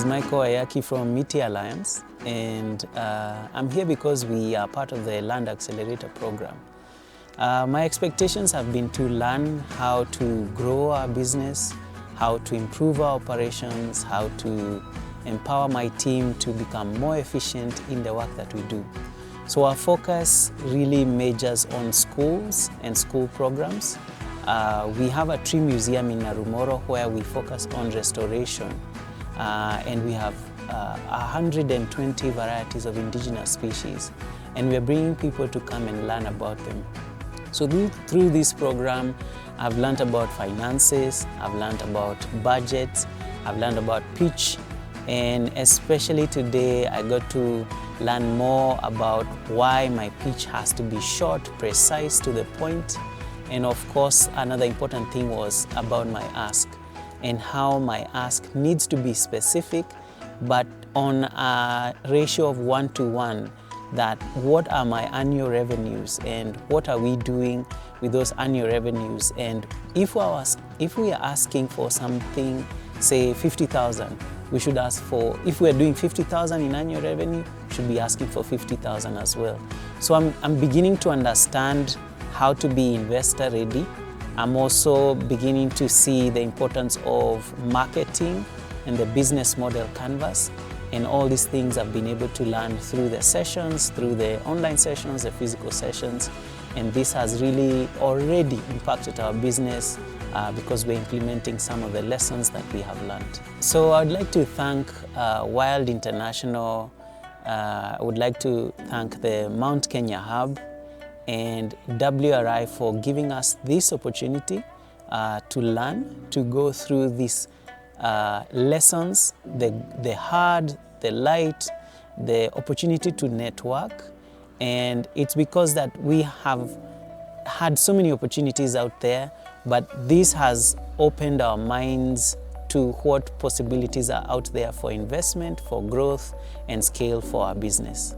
is Michael Waiyaki from Miti Alliance, and I'm here because we are part of the Land Accelerator program. My expectations have been to learn how to grow our business, how to improve our operations, how to empower my team to become more efficient in the work that we do. So our focus really majors on schools and school programs. We have a tree museum in Narumoro where we focus on restoration, and we have 120 varieties of indigenous species, and we're bringing people to come and learn about them. So through this program, I've learned about finances, I've learned about budgets, I've learned about pitch, and especially today I got to learn more about why my pitch has to be short, precise, to the point. And of course, another important thing was about my ask and how my ask needs to be specific, but on a ratio of 1:1, that what are my annual revenues and what are we doing with those annual revenues. And if we are asking for something, say 50,000, we should ask for, if we're doing 50,000 in annual revenue, we should be asking for 50,000 as well. So I'm beginning to understand how to be investor ready. I'm also beginning to see the importance of marketing and the business model canvas. And all these things I've been able to learn through the sessions, through the online sessions, the physical sessions. And this has really already impacted our business because we're implementing some of the lessons that we have learned. So I'd like to thank Wild International. I would like to thank the Mount Kenya Hub and WRI for giving us this opportunity to learn, to go through these lessons, the hard, the light, the opportunity to network. And it's because that we have had so many opportunities out there, but this has opened our minds to what possibilities are out there for investment, for growth, and scale for our business.